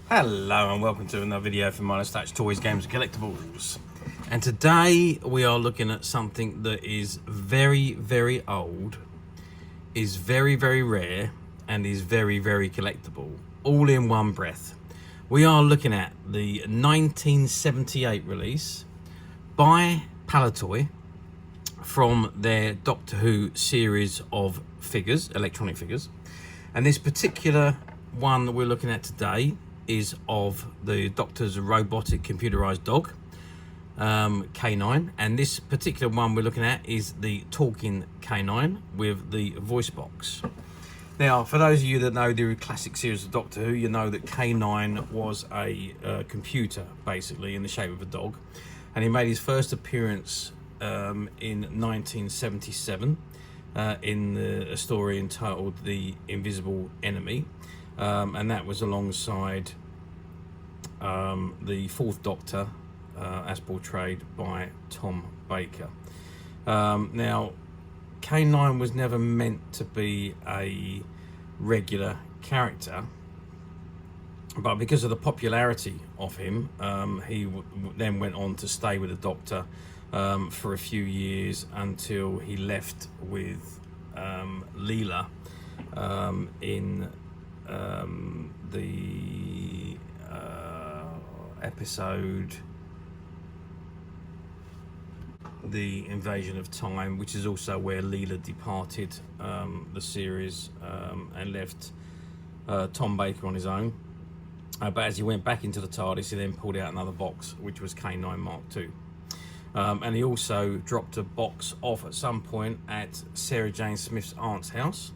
Hello and welcome to another video from Milo Statch Toys, Games and Collectibles. And today we are looking at something that is very, very old, is very, very rare, and is very, very collectible, all in one breath. We are looking at the 1978 release by Palitoy from their Doctor Who series of figures, electronic figures. And this particular one that we're looking at today is of the Doctor's robotic computerized dog, K-9, and this particular one we're looking at is the talking K-9 with the voice box. Now, for those of you that know the classic series of Doctor Who, you know that K-9 was a computer, basically, in the shape of a dog, and he made his first appearance in 1977 in a story entitled The Invisible Enemy. And that was alongside the Fourth Doctor, as portrayed by Tom Baker. Now, K-9 was never meant to be a regular character, but because of the popularity of him, he then went on to stay with the Doctor for a few years until he left with Leela in the episode The Invasion of Time, which is also where Leela departed the series and left Tom Baker on his own. But as he went back into the TARDIS, he then pulled out another box, which was K-9 Mark II. And he also dropped a box off at some point at Sarah Jane Smith's aunt's house,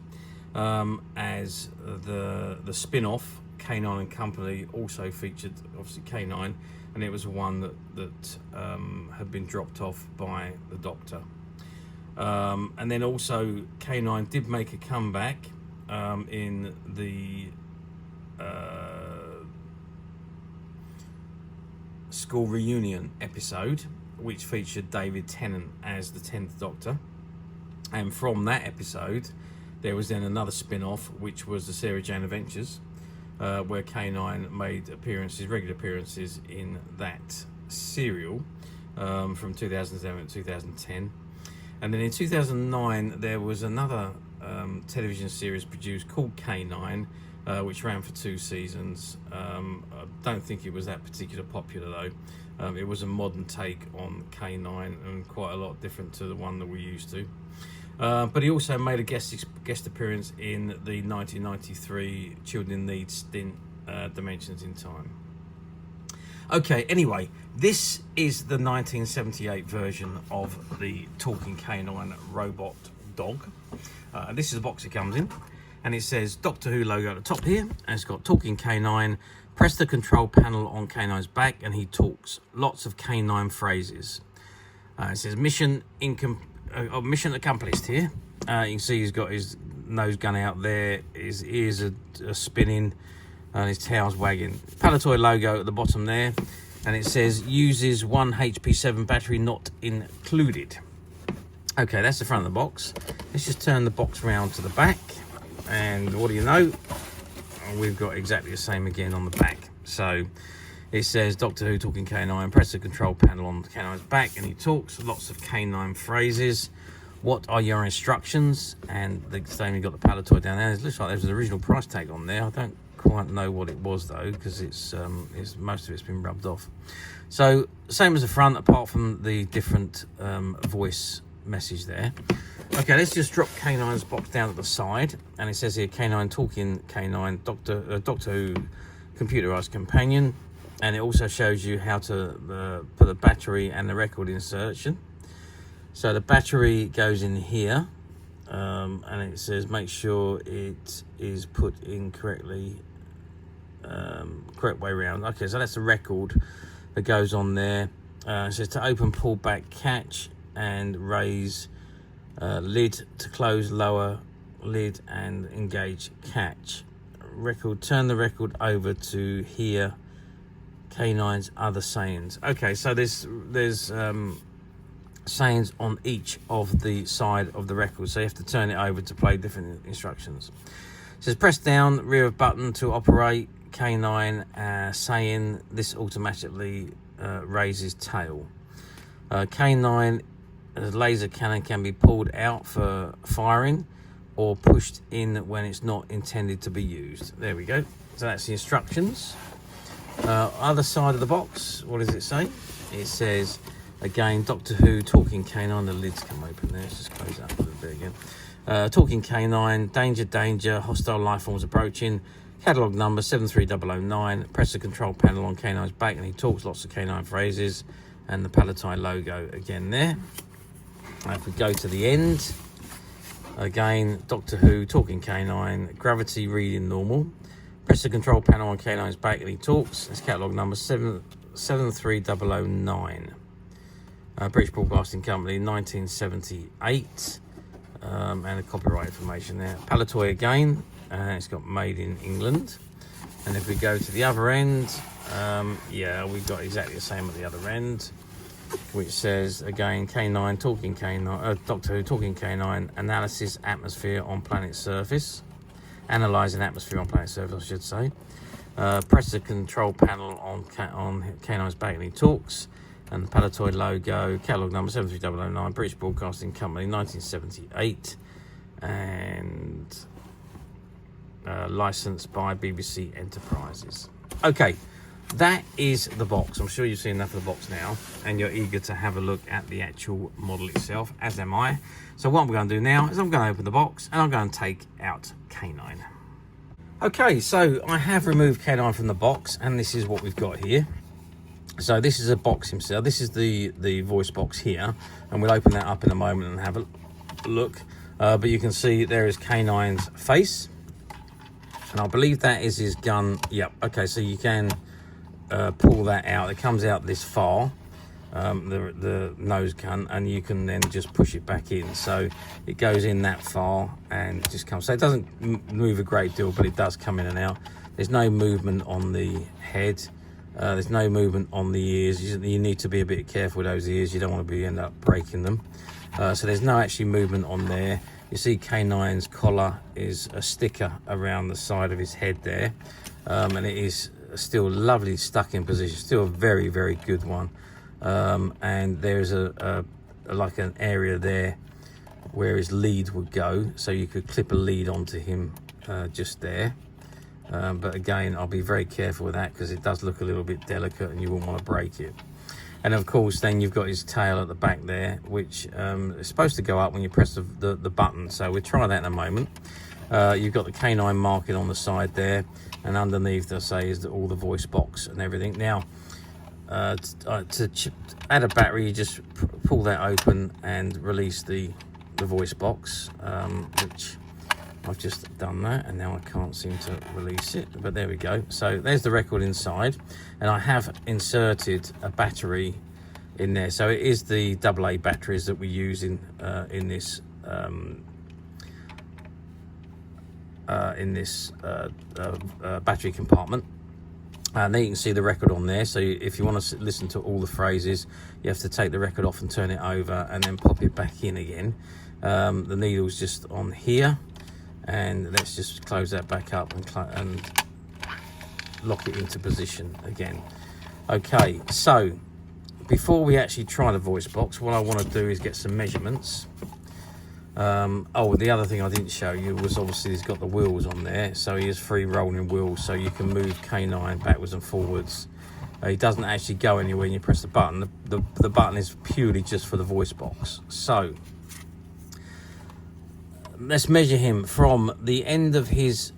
as the spin-off K-9 and Company also featured obviously K-9, and it was one that had been dropped off by the Doctor. And then also K-9 did make a comeback in the school reunion episode, which featured David Tennant as the 10th Doctor, and from that episode there was then another spin-off, which was the Sarah Jane Adventures, where K-9 made regular appearances in that serial from 2007 to 2010. And then in 2009 there was another television series produced called K-9, which ran for 2 seasons. I don't think it was that particular popular though. It was a modern take on K-9 and quite a lot different to the one that we used to. But he also made a guest appearance in the 1993 Children in Need stint, Dimensions in Time. Okay, anyway, this is the 1978 version of the talking K-9 robot dog. This is the box it comes in, and it says Doctor Who logo at the top here, and it's got talking K-9. Press the control panel on K-9's back and he talks lots of K-9 phrases. It says mission accomplished here. You can see he's got his nose gun out there, his ears are spinning, and his tail's wagging. Palitoy logo at the bottom there, and it says uses 1 HP7 battery not included. Okay, that's the front of the box. Let's just turn the box around to the back, and what do you know, we've got exactly the same again on the back. So it says Doctor Who talking K-9, press the control panel on K-9's back and he talks lots of K-9 phrases. What are your instructions? And the same, you got the Palitoy down there. It looks like there's an original price tag on there. I don't quite know what it was though, because it's most of it's been rubbed off. So same as the front, apart from the different voice message there. Okay, let's just drop K-9's box down at the side, and it says here K-9 talking K-9 Doctor Who Computerised Companion, and it also shows you how to put the battery and the record insertion. So the battery goes in here, and it says make sure it is put in correctly, correct way around. Okay, so that's the record that goes on there. It says to open, pull back, catch, and raise lid to close, lower lid, and engage catch. Record, turn the record over to hear K-9's other sayings. Okay, so there's sayings on each of the side of the record, so you have to turn it over to play different instructions. It says press down rear button to operate, K-9 saying this automatically raises tail. K-9 laser cannon can be pulled out for firing or pushed in when it's not intended to be used. There we go. So that's the instructions. Other side of the box, what does it say? It says, again, Doctor Who, talking K-9. The lids come open there. Let's just close that up a little bit again. Talking K-9, danger, danger, hostile life forms approaching. Catalogue number 73009. Press the control panel on K-9's back and he talks, lots of K-9 phrases. And the Palitoy logo again there. If we go to the end, again, Doctor Who, talking K-9, gravity reading normal. Press the control panel on K-9's back and he talks. It's catalogue number 73009. British Broadcasting Company, 1978. And the copyright information there. Palitoy again, it's got made in England. And if we go to the other end, yeah, we've got exactly the same at the other end, which says, again, K-9, talking K-9, Doctor Who, talking K-9, analysis atmosphere on planet's surface. Analysing atmosphere on planet's surface, I should say. Press the control panel on K-9's back and he talks. And the Palitoy logo, catalogue number 73009, British Broadcasting Company, 1978. And licensed by BBC Enterprises. Okay. That is the box. I'm sure you've seen enough of the box now and you're eager to have a look at the actual model itself, as am I. So what I'm going to do now is I'm going to open the box and I'm going to take out K-9. Okay, so I have removed K-9 from the box and this is what we've got here. So this is a box himself. This is the voice box here, and we'll open that up in a moment and have a look. But you can see there is K-9's face. And I believe that is his gun. Yep, okay, so you can pull that out. It comes out this far, the nose gun, and you can then just push it back in. So it goes in that far and just comes. So it doesn't move a great deal, but it does come in and out. There's no movement on the head. There's no movement on the ears. You need to be a bit careful with those ears. You don't want to end up breaking them. So there's no actually movement on there. You see K-9's collar is a sticker around the side of his head there, and it is still lovely stuck in position, still a very, very good one. And there's a like an area there where his lead would go, so you could clip a lead onto him just there. But again, I'll be very careful with that because it does look a little bit delicate and you wouldn't want to break it. And of course, then you've got his tail at the back there, which is supposed to go up when you press the button. So we'll try that in a moment. You've got the K-9 marking on the side there, and underneath, I say, is all the voice box and everything. Now, to add a battery, you just pull that open and release the voice box, which I've just done that, and now I can't seem to release it, but there we go. So there's the record inside, and I have inserted a battery in there. So it is the AA batteries that we use in this battery compartment. And there you can see the record on there. So if you want to listen to all the phrases, you have to take the record off and turn it over and then pop it back in again. The needle's just on here, and let's just close that back up and lock it into position again. Okay, so before we actually try the voice box, what I want to do is get some measurements. Oh, the other thing I didn't show you was obviously he's got the wheels on there, so he has 3 rolling wheels, so you can move K-9 backwards and forwards. He doesn't actually go anywhere when you press the button. The button is purely just for the voice box. So let's measure him from the end of his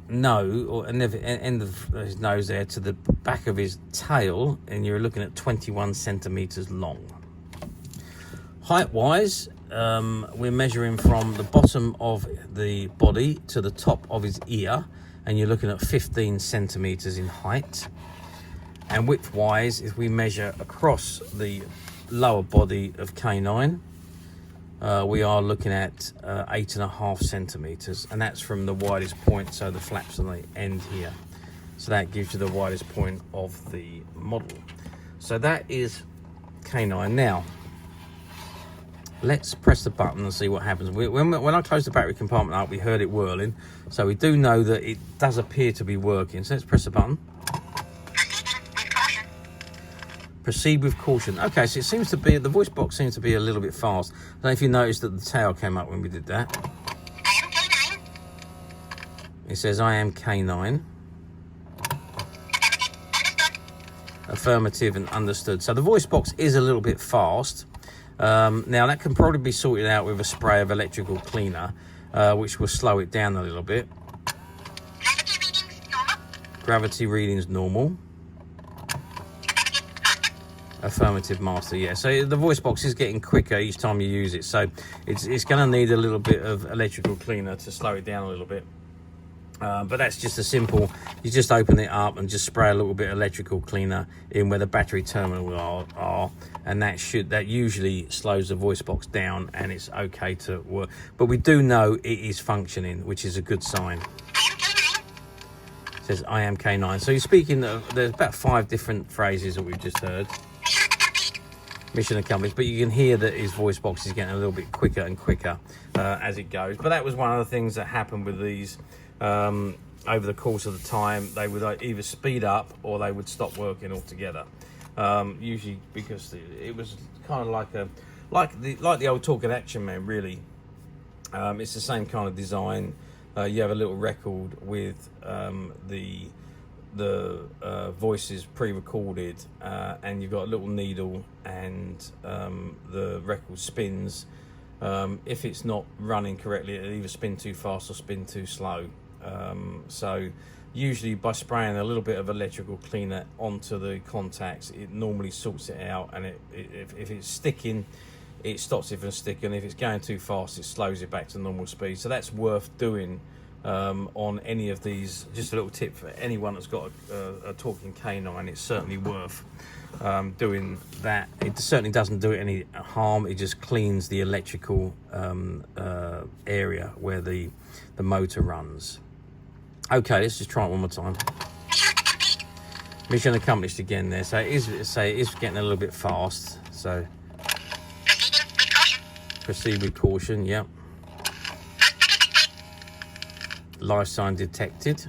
nose, or end of his nose there, to the back of his tail, and you're looking at 21 centimeters long. Height wise, we're measuring from the bottom of the body to the top of his ear, and you're looking at 15 centimeters in height. And width wise, if we measure across the lower body of K-9, we are looking at 8.5 centimeters, and that's from the widest point, so the flaps on the end here. So that gives you the widest point of the model. So that is K-9. Now, Let's press the button and see what happens. When I closed the battery compartment up, we heard it whirling. So we do know that it does appear to be working. So let's press the button. Proceed with caution. Okay, so it seems to be, the voice box seems to be a little bit fast. I don't know if you noticed that the tail came up when we did that. I am K-9. It says, I am K-9. Affirmative and understood. So the voice box is a little bit fast. Now that can probably be sorted out with a spray of electrical cleaner, which will slow it down a little bit. Gravity readings normal. Gravity readings normal. Affirmative master, yeah. So the voice box is getting quicker each time you use it. So it's going to need a little bit of electrical cleaner to slow it down a little bit. But that's just a simple, you just open it up and just spray a little bit of electrical cleaner in where the battery terminal are, and that usually slows the voice box down and it's okay to work. But we do know it is functioning, which is a good sign. It says I am K-9. So you're speaking, there's about 5 different phrases that we've just heard. Mission accomplished, but you can hear that his voice box is getting a little bit quicker and quicker as it goes. But that was one of the things that happened with these. Over the course of the time, they would either speed up or they would stop working altogether. Usually because it was kind of like the old Talking Action Man, really. It's the same kind of design. You have a little record with the voices pre-recorded, and you've got a little needle, and the record spins. If it's not running correctly, it'll either spin too fast or spin too slow. So usually by spraying a little bit of electrical cleaner onto the contacts, it normally sorts it out, and if it's sticking, it stops it from sticking. If it's going too fast, it slows it back to normal speed. So that's worth doing on any of these. Just a little tip for anyone that's got a talking K-9, it's certainly worth doing that. It certainly doesn't do it any harm. It just cleans the electrical area where the motor runs. Okay, let's just try it one more time. Mission accomplished again there. So it is getting a little bit fast. So proceed with caution. Yep. Life sign detected.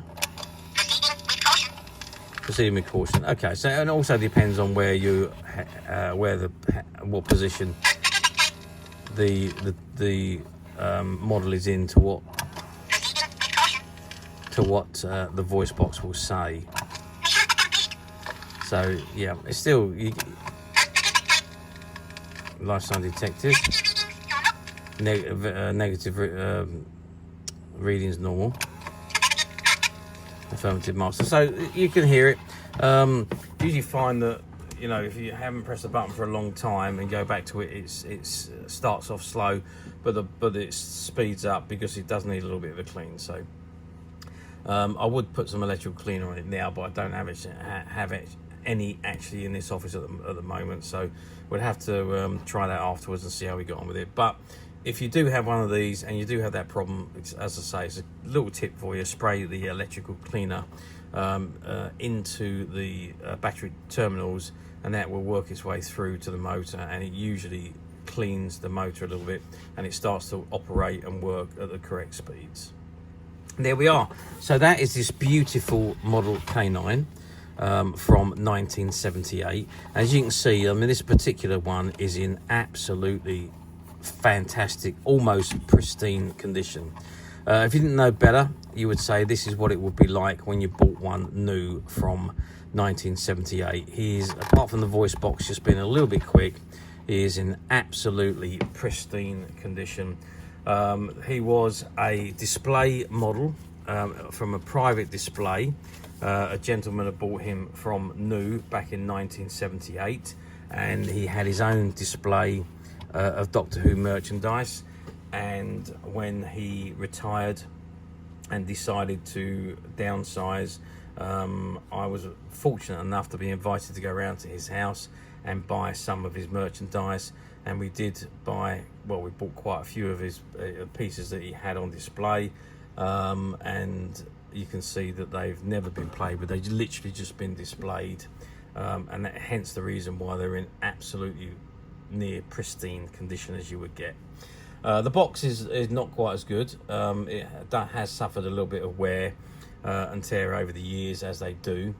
Proceeding with caution. Okay, so it also depends on where you, what position the model is in to what the voice box will say. So yeah, it's still life sign detected. Negative readings normal. Affirmative master. So you can hear it. Usually find that, you know, if you haven't pressed the button for a long time and go back to it, it starts off slow, but it speeds up because it does need a little bit of a clean. So I would put some electrical cleaner on it now, but I don't have any actually in this office at the moment. So we'll have to try that afterwards and see how we got on with it. But if you do have one of these and you do have that problem, as I say, it's a little tip for you: spray the electrical cleaner into the battery terminals, and that will work its way through to the motor, and it usually cleans the motor a little bit, and it starts to operate and work at the correct speeds. There we are. So that is this beautiful model K-9 from 1978. As you can see, I mean, this particular one is in absolutely fantastic, almost pristine condition. If you didn't know better, you would say this is what it would be like when you bought one new from 1978. He's, apart from the voice box just being a little bit quick, he is in absolutely pristine condition. He was a display model from a private display. A gentleman had bought him from new back in 1978, and he had his own display of Doctor Who merchandise. And when he retired and decided to downsize, I was fortunate enough to be invited to go around to his house and buy some of his merchandise. And we did buy, well, we bought quite a few of his pieces that he had on display, and you can see that they've never been played with. They've literally just been displayed, and hence the reason why they're in absolutely near pristine condition as you would get. The box is not quite as good. It has suffered a little bit of wear and tear over the years, as they do.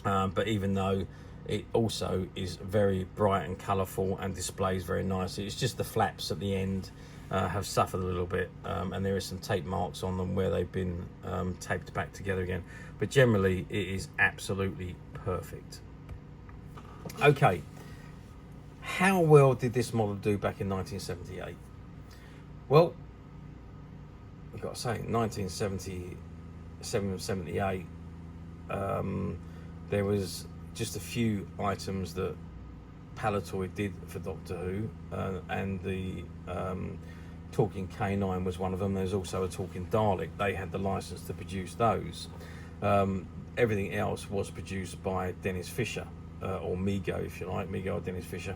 But even though it also is very bright and colourful and displays very nicely, it's just the flaps at the end have suffered a little bit, and there is some tape marks on them where they've been taped back together again. But generally, it is absolutely perfect. Okay, how well did this model do back in 1978? Well, I've got to say, 1977 and 78, there was just a few items that Palitoy did for Doctor Who, and the talking K-9 was one of them. There's also a talking Dalek. They had the license to produce those. Everything else was produced by Dennis Fisher, or Mego, if you like, Mego or Dennis Fisher.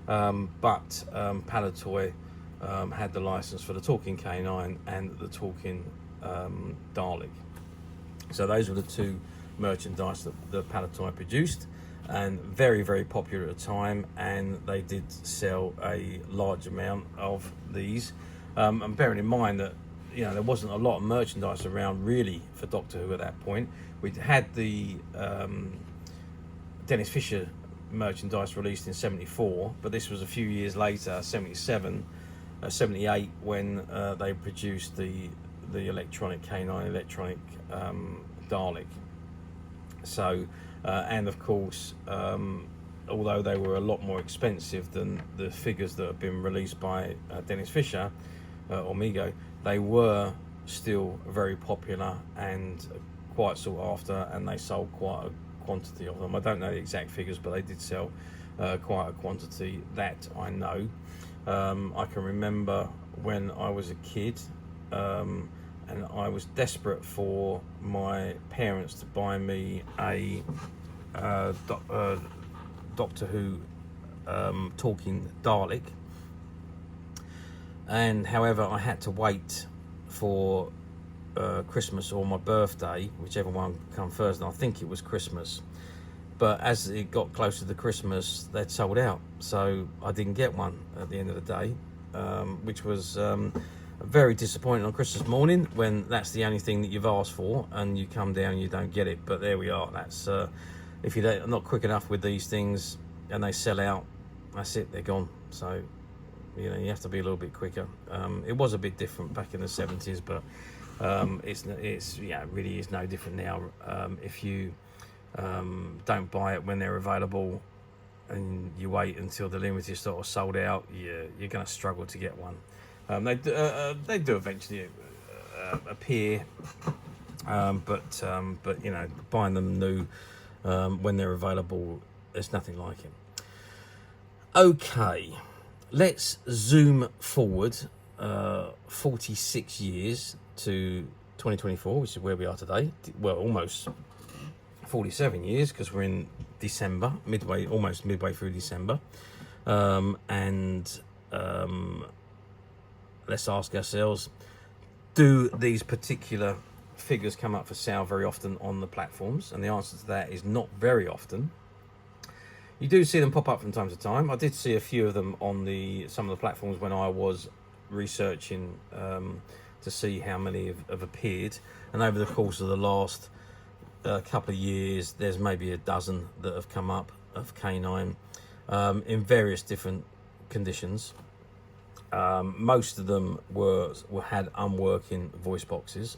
But Palitoy had the license for the talking K-9 and the talking Dalek. So those were the two merchandise that Palitoy produced, and very, very popular at the time, and they did sell a large amount of these. And bearing in mind that, you know, there wasn't a lot of merchandise around really for Doctor Who at that point. We'd had the Dennis Fisher merchandise released in 74, but this was a few years later, 77, 78, when they produced the electronic K-9 electronic Dalek. So, and of course, although they were a lot more expensive than the figures that have been released by Dennis Fisher or Mego, they were still very popular and quite sought after, and they sold quite a quantity of them. I don't know the exact figures, but they did sell quite a quantity, that I know. I can remember when I was a kid, and I was desperate for my parents to buy me a Doctor Who talking Dalek, and however I had to wait for Christmas or my birthday, whichever one come first, and I think it was Christmas. But as it got closer to Christmas, they'd sold out, so I didn't get one at the end of the day, which was very disappointing on Christmas morning, when that's the only thing that you've asked for, and you come down and you don't get it. But there we are. That's if you're not quick enough with these things and they sell out, that's it, they're gone. So, you know, you have to be a little bit quicker. It was a bit different back in the 70s, but it's yeah, it really is no different now. If you don't buy it when they're available and you wait until the limited stock is sold out, you're going to struggle to get one. They do eventually appear, but you know, buying them new when they're available, there's nothing like it. Okay, let's zoom forward 46 years to 2024, which is where we are today. Well, almost 47 years, because we're in December, almost midway through December, and let's ask ourselves, do these particular figures come up for sale very often on the platforms? And the answer to that is not very often. You do see them pop up from time to time. I did see a few of them on some of the platforms when I was researching to see how many have appeared, and over the course of the last couple of years, there's maybe a dozen that have come up of K-9 in various different conditions. Most of them had unworking voice boxes.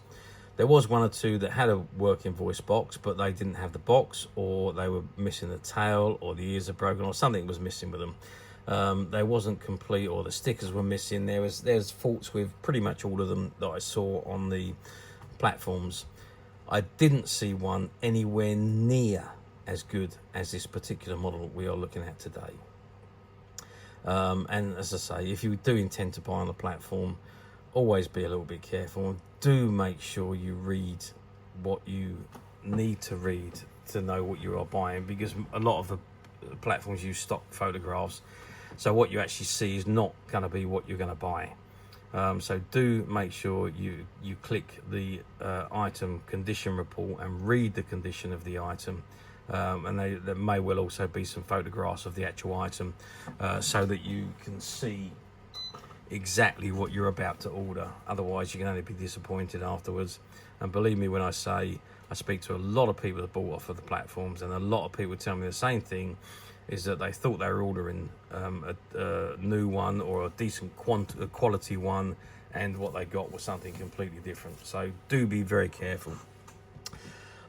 There was one or two that had a working voice box, but they didn't have the box, or they were missing the tail, or the ears are broken, or something was missing with them. They wasn't complete, or the stickers were missing. There's faults with pretty much all of them that I saw on the platforms. I didn't see one anywhere near as good as this particular model we are looking at today. And as I say, if you do intend to buy on the platform, always be a little bit careful, and do make sure you read what you need to read to know what you are buying, because a lot of the platforms use stock photographs, so what you actually see is not going to be what you're going to buy. So do make sure you click the item condition report and read the condition of the item and there may well also be some photographs of the actual item, so that you can see exactly what you're about to order. Otherwise you can only be disappointed afterwards. And believe me when I say, I speak to a lot of people that bought off of the platforms, and a lot of people tell me the same thing, is that they thought they were ordering a new one or a decent quality one, and what they got was something completely different. So do be very careful.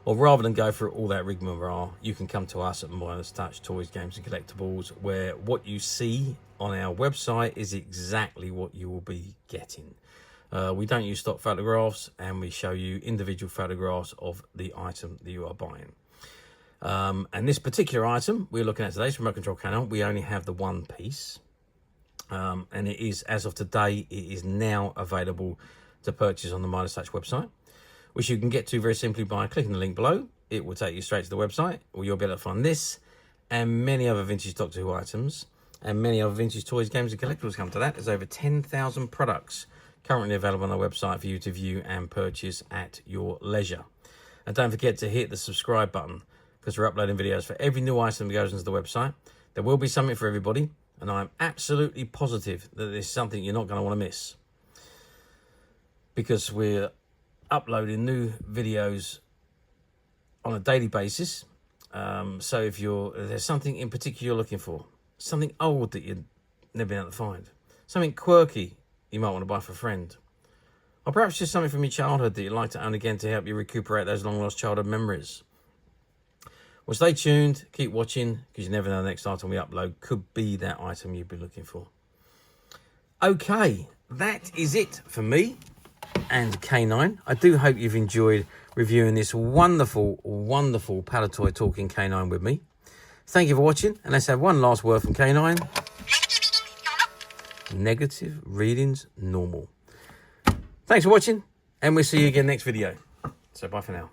Or rather than go through all that rigmarole, you can come to us at Midas Touch Toys, Games and Collectibles, where what you see on our website is exactly what you will be getting. We don't use stock photographs, and we show you individual photographs of the item that you are buying. And this particular item we're looking at today, this remote control cannon, we only have the one piece. And it is, as of today, it is now available to purchase on the Midas Touch website, which you can get to very simply by clicking the link below. It will take you straight to the website, where you'll be able to find this and many other vintage Doctor Who items, and many other vintage toys, games and collectibles come to that. There's over 10,000 products currently available on our website for you to view and purchase at your leisure. And don't forget to hit the subscribe button, because we're uploading videos for every new item that goes into the website. There will be something for everybody, and I'm absolutely positive that there's something you're not going to want to miss, because we're uploading new videos on a daily basis. So if there's something in particular you're looking for, something old that you've never been able to find, something quirky you might want to buy for a friend, or perhaps just something from your childhood that you'd like to own again to help you recuperate those long lost childhood memories. Well, stay tuned, keep watching, because you never know the next item we upload could be that item you've been looking for. Okay, that is it for me and K-9. I do hope you've enjoyed reviewing this wonderful, wonderful Palitoy talking K-9 with me. Thank you for watching, and let's have one last word from K-9. Negative readings normal. Thanks for watching, and we'll see you again next video. So bye for now.